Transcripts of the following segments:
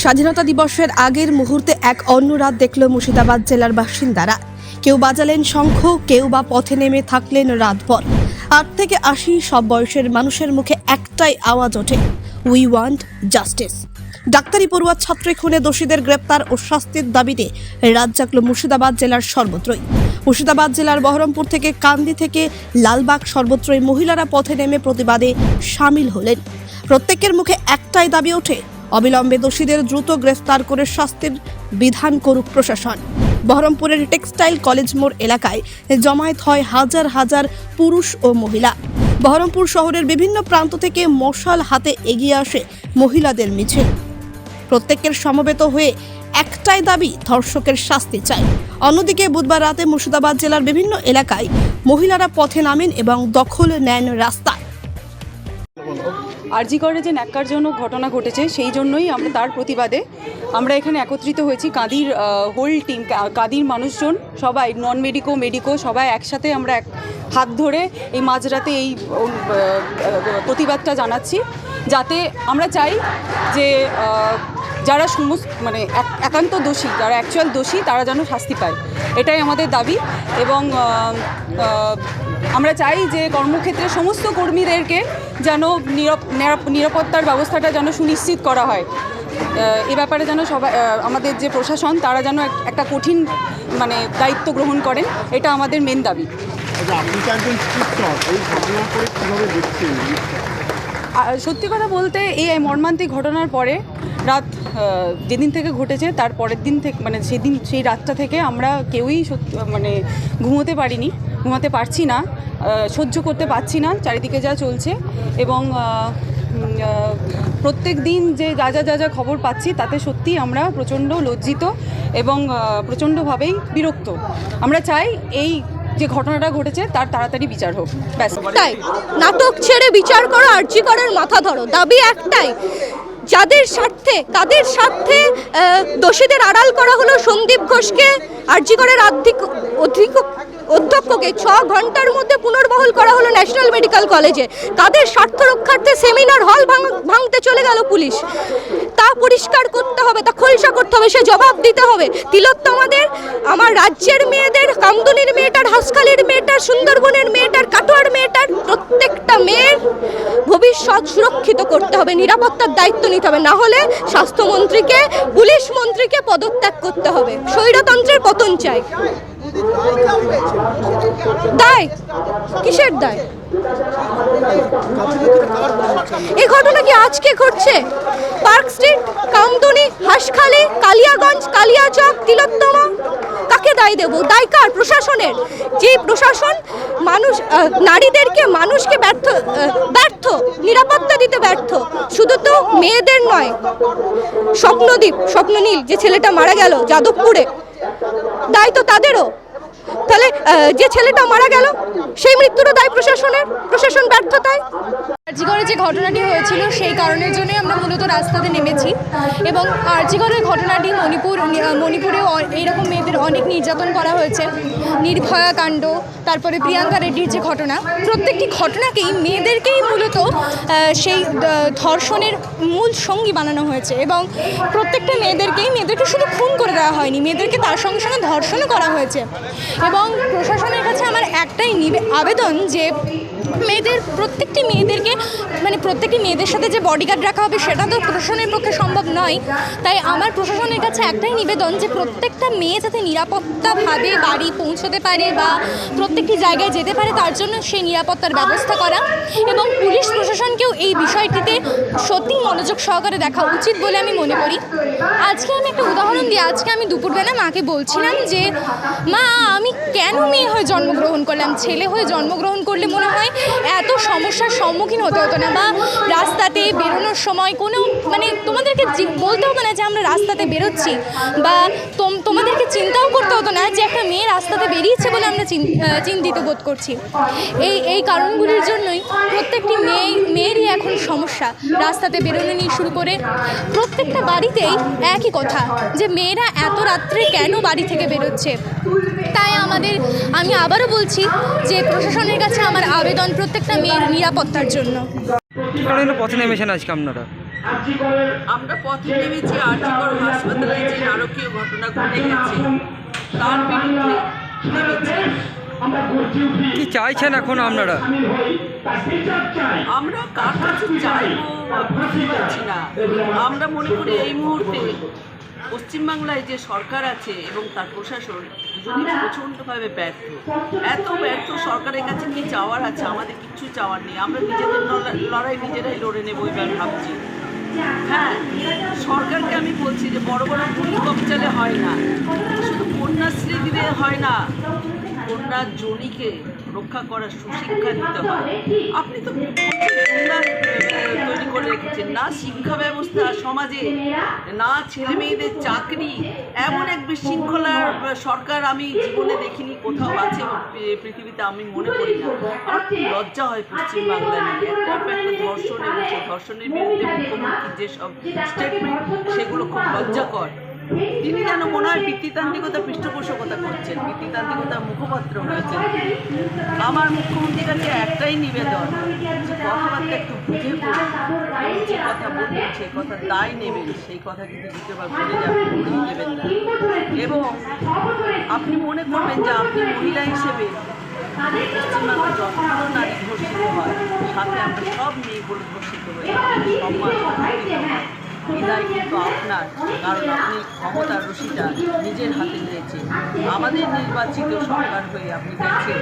স্বাধীনতা দিবসের আগের মুহূর্তে এক অন্য রাত দেখল মুর্শিদাবাদ জেলার বাসিন্দারা। কেউ বাজালেন শঙ্খ, কেউ বা পথে নেমে থাকলেন রাতভর। ৮ থেকে ৮০ সব বয়সের মানুষের মুখে একটাই আওয়াজ ওঠে, উই ওয়ান্ট জাস্টিস। ডাক্তারি পড়ুয়া ছাত্রী খুনে দোষীদের গ্রেপ্তার ও শাস্তির দাবিতে রাত জাগল মুর্শিদাবাদ জেলার সর্বত্রই। মুর্শিদাবাদ জেলার বহরমপুর থেকে কান্দি থেকে লালবাগ সর্বত্রই মহিলারা পথে নেমে প্রতিবাদে সামিল হলেন। প্রত্যেকের মুখে একটাই দাবি ওঠে, অবিলম্বে দোষীদের দ্রুত গ্রেফতার করে শাস্তির বিধান করুক প্রশাসন। বহরমপুরের টেক্সটাইল কলেজ মোড় এলাকায় জমায়েত হয় হাজার হাজার পুরুষ ও মহিলা। বহরমপুর শহরের বিভিন্ন প্রান্ত থেকে মশাল হাতে এগিয়ে আসে মহিলাদের মিছিল। প্রত্যেকের সমবেত হয়ে একটাই দাবি, ধর্ষকের শাস্তি চাই। অন্যদিকে বুধবার রাতে মুর্শিদাবাদ জেলার বিভিন্ন এলাকায় মহিলারা পথে নামেন এবং দখল নেন রাস্তা। আরজি করে যে ন্যাক্কারজনক ঘটনা ঘটেছে, সেই জন্যই আমরা তার প্রতিবাদে আমরা এখানে একত্রিত হয়েছি। কাঁদির হোল টিম, কাঁদির মানুষজন সবাই, নন মেডিকো সবাই একসাথে আমরা এক হাত ধরে এই মাঝরাতে এই প্রতিবাদটা জানাচ্ছি, যাতে আমরা চাই যে যারা একান্ত দোষী, যারা অ্যাকচুয়াল দোষী, তারা যেন শাস্তি পায়, এটাই আমাদের দাবি। এবং আমরা চাই যে কর্মক্ষেত্রে সমস্ত কর্মীদেরকে যেন নিরাপত্তার ব্যবস্থাটা যেন সুনিশ্চিত করা হয়। এ ব্যাপারে যেন সবাই, আমাদের যে প্রশাসন, তারা যেন একটা কঠিন দায়িত্ব গ্রহণ করেন, এটা আমাদের মেন দাবি। সত্যি কথা বলতে, এই মর্মান্তিক ঘটনার পরে রাত যেদিন থেকে ঘটেছে তার পরের দিন থেকে, সেই রাতটা থেকে আমরা কেউই ঘুমোতে পারছি না, সহ্য করতে পারছি না চারিদিকে যা চলছে। এবং প্রত্যেক দিন যে যা খবর পাচ্ছি, তাতে সত্যি আমরা প্রচণ্ড লজ্জিত এবং প্রচণ্ডভাবেই বিরক্ত। আমরা চাই এই যে ঘটনাটা ঘটেছে তার তাড়াতাড়ি বিচার হোক, ব্যাস। তাই নাটক ছেড়ে বিচার করো, আরজি করের মাথা ধরো। দাবি একটাই, যাদের স্বার্থে, তাদের স্বার্থে দোষীদের আড়াল করা হলো সন্দীপ ঘোষকে, আরজি করের অধ্যক্ষকে 6 ঘন্টার মধ্যে পুনর্বহাল করা হলো ন্যাশনাল মেডিকেল কলেজে। তাদের স্বার্থ রক্ষার্থে সেমিনার হল ভাঙতে চলে গেল পুলিশ। তা পরিষ্কার করতে হবে, তা খোলসা করতে হবে, সে জবাব দিতে হবে। তিলোত্তমাদের, আমার রাজ্যের মেয়েদের, কামদুনির মেয়েটার, হাঁসখালির মেয়েটার, সুন্দরবনের মেয়েটার, কাটোয়ার মেয়েটার, প্রত্যেকটা মেয়ের ভবিষ্যৎ সুরক্ষিত করতে হবে, নিরাপত্তার দায়িত্ব নিতে হবে। না হলে স্বাস্থ্যমন্ত্রীকে, পুলিশ মন্ত্রীকে পদত্যাগ করতে হবে। স্বৈরতন্ত্রের পতন চাই। দায় কিসের দায়? এই ঘটনা কি আজকে ঘটছে? পার্ক স্ট্রিট, কামদুনি, হাঁসখালি, কালিয়াগঞ্জ, কালিয়াচক, তিলোত্তমা, কাকে দায় দেব? দায় কার? প্রশাসনের। যে প্রশাসন নারীদেরকে, মানুষকে ব্যর্থ নিরাপত্তা দিতে ব্যর্থ। শুধু তো মেয়েদের নয়, স্বপ্ননীল যে ছেলেটা মারা গেল যাদবপুরে, দায় তো তাদেরও। তাহলে যে ছেলেটা মারা গেল, সেই মৃত্যুরও দায় প্রশাসনের, প্রশাসন ব্যর্থতায়। আরজি করে যে ঘটনাটি হয়েছিল, সেই কারণের জন্যই আমরা মূলত রাস্তাতে নেমেছি। এবং আরজি করের ঘটনাটি মণিপুরেও এইরকম মেয়েদের অনেক নির্যাতন করা হয়েছে, নির্ভয়া কাণ্ড, তারপরে প্রিয়াঙ্কা রেড্ডির যে ঘটনা, প্রত্যেকটি ঘটনাকেই মেয়েদেরকেই মূলত সেই ধর্ষণের মূল সঙ্গী বানানো হয়েছে। এবং প্রত্যেকটা মেয়েদেরকে শুধু খুন করে দেওয়া হয়নি, মেয়েদেরকে তার সঙ্গে সঙ্গে ধর্ষণও করা হয়েছে। এবং প্রশাসনের কাছে আমার একটাই আবেদন যে প্রত্যেকটি মেয়েদের সাথে যে বডিগার্ড রাখা হবে, সেটা তো প্রশাসনের পক্ষে সম্ভব নয়। তাই আমার প্রশাসনের কাছে একটাই নিবেদন যে প্রত্যেকটা মেয়ে যাতে নিরাপত্তাভাবে বাড়ি পৌঁছতে পারে বা প্রত্যেকটি জায়গায় যেতে পারে, তার জন্য সেই নিরাপত্তার ব্যবস্থা করা। এবং পুলিশ প্রশাসনকেও এই বিষয়টিতে সত্যি মনোযোগ সহকারে দেখা উচিত বলে আমি মনে করি। আজকে আমি একটা উদাহরণ দিই। আজকে আমি দুপুরবেলা মাকে বলছিলাম যে, মা, আমি কেন মেয়ে হয়ে জন্মগ্রহণ করলাম? ছেলে হয়ে জন্মগ্রহণ করলে মনে হয় এত সমস্যার সম্মুখীন হতে হতো না, বা রাস্তাতে বেরোনোর সময় কোনো তোমাদেরকে বলতে হবে না যে আমরা রাস্তাতে বেরোচ্ছি, বা তোমাদেরকে চিন্তাও করতে হতো না যে একটা মেয়ে রাস্তাতে বেরিয়েছে বলে আমরা চিন্তিত বোধ করছি। এই কারণগুলির জন্যই প্রত্যেকটি মেয়েরই এখন সমস্যা, রাস্তাতে বেরোনো নিয়ে শুরু করে প্রত্যেকটা বাড়িতেই একই কথা যে মেয়েরা এত রাত্রে কেন বাড়ি থেকে বেরোচ্ছে। তাই আমি আবারও বলছি যে প্রশাসনের কাছে আমার আবেদন প্রত্যেকটা মেয়ের নিরাপত্তার জন্য। কি কারণে পথে নেমেছেন আজকে আপনারা? আমরা পথে নেমেছি আরজিকর হাসপাতালে যে নারকীয় ঘটনা ঘটে গেছে তার বিরুদ্ধে নেমেছি। কি চাইছেন এখন আপনারা? আমরা কার কাছে চাইবো বুঝতে পারছি না। আমরা মনে করি এই মুহূর্তে পশ্চিমবাংলায় যে সরকার আছে এবং তার প্রশাসন দুজনেই প্রচণ্ডভাবে ব্যর্থ। এত ব্যর্থ সরকারের কাছে কি চাওয়ার আছে? আমাদের কিচ্ছু চাওয়ার নেই। আমরা নিজেদের লড়াই নিজেরাই লড়ে নেবো এবার ভাবছি। হ্যাঁ, সরকারকে আমি বলছি যে বড় বড় ভূমিকম্পচালে হয় না, শুধু কন্যাশ্রী দিলে হয় না, কন্যা জনিকে রক্ষা করার সুশিক্ষা দিতে হয়। আপনি তো কন্যা তৈরি করে রেখেছেন না, শিক্ষা ব্যবস্থা সমাজে না, ছেলে মেয়েদের চাকরি, এমন এক বিশৃঙ্খলার সরকার আমি জীবনে দেখিনি কোথাও আছে পৃথিবীতে, আমি মনে করি না। আমার খুব লজ্জা হয় পশ্চিমবাংলা নিয়ে। একটা ধর্ষণ এবং সেই ধর্ষণের বিরুদ্ধে মুখ্যমন্ত্রীর যেসব স্টেটমেন্ট সেগুলো খুব লজ্জাকর। তিনি যেন মনে হয় পিতৃতান্ত্রিকতা পৃষ্ঠপোষকতা করছেন, পিতৃতান্ত্রিকতার মুখপাত্র হয়েছেন। আমার মুখ্যমন্ত্রীর কাছে একটাই নিবেদন যে কথাবার্তা একটু বুঝে যে কথা বলবেন সেই কথা তাই নেবেন, সেই কথা কিন্তু দ্বিতীয়বার ভুলে দেবেন না। এবং আপনি মনে করবেন যে আপনি মহিলা হিসেবে পশ্চিমবাংলায় যতগুলো নারী ধর্ষিত হয় সাথে আমরা সব মেয়েগুলো ধর্ষিত হয়ে সম্মান হয়, বিদায় কিন্তু আপনার, কারণ আপনি ক্ষমতার রশিটা নিজের হাতে নিয়েছেন। আমাদের নির্বাচিত সরকার হয়ে আপনি দেখছেন,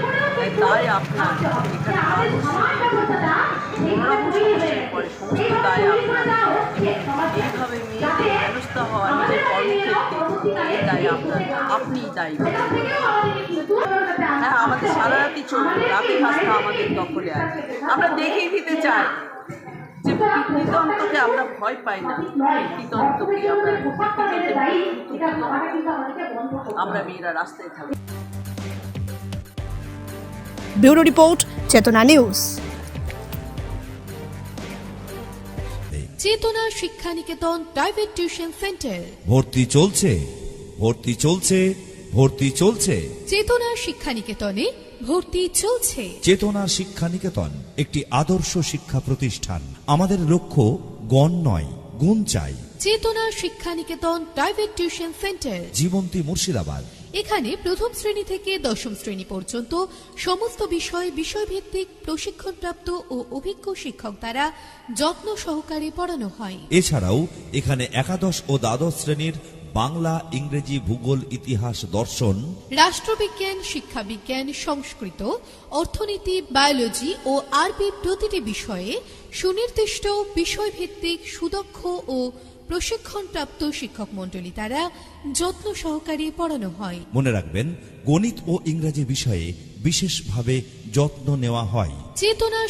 তাই আপনার এখানে সমস্যায় পড়ে, সমস্ত দায় আপনার। এইভাবে মেয়েদের হেনস্থা হওয়া নিজের কর্মক্ষেত্রে এই দায় আপনার, আপনিই দায়ী। হ্যাঁ, আমাদের সারা রাতি চলবে, রাতে কাজটা আমাদের দখলে আছে। আমরা দেখিয়ে দিতে চাই যে পিতৃতন্ত্রকে আমরা ভয় পাই না, পিতৃতন্ত্রকে আমরা মেয়েরা রাস্তায় থাকি। ব্যুরো রিপোর্ট, চেতনা নিউজ। চেতনা শিক্ষানিকেতন প্রাইভেট টিউশন সেন্টার। ভর্তি চলছে, ভর্তি চলছে, ভর্তি চলছে। চেতনা শিক্ষানিকেতনে ভর্তি চলছে। চেতনা শিক্ষানিকেতন একটি আদর্শ শিক্ষা প্রতিষ্ঠান। আমাদের লক্ষ্য গণ নয়, গুণ চাই। Chetana Shikshaniketan private tuition centre, Jibanti Murshidabad. এখানে প্রথম শ্রেণী থেকে দশম শ্রেণী পর্যন্ত সমস্ত বিষয়ভিত্তিক প্রশিক্ষণপ্রাপ্ত ও অভিজ্ঞ শিক্ষক দ্বারা যত্ন সহকারে পড়ানো হয়। এছাড়াও এখানে একাদশ ও দ্বাদশ শ্রেণীর বাংলা, ইংরেজি, ভূগোল, ইতিহাস, দর্শন, রাষ্ট্রবিজ্ঞান, শিক্ষাবিজ্ঞান, সংস্কৃত, অর্থনীতি, বায়োলজি ও আরবি প্রতিটি বিষয়ে সুনির্দিষ্ট বিষয়ভিত্তিক সুদক্ষ ও প্রশিক্ষণপ্রাপ্ত শিক্ষক মণ্ডলী দ্বারা যত্ন সহকারে পড়ানো হয়। মনে রাখবেন, গণিত ও ইংরেজি বিষয়ে বিশেষভাবে যত্ন নেওয়া হয়। চেতনা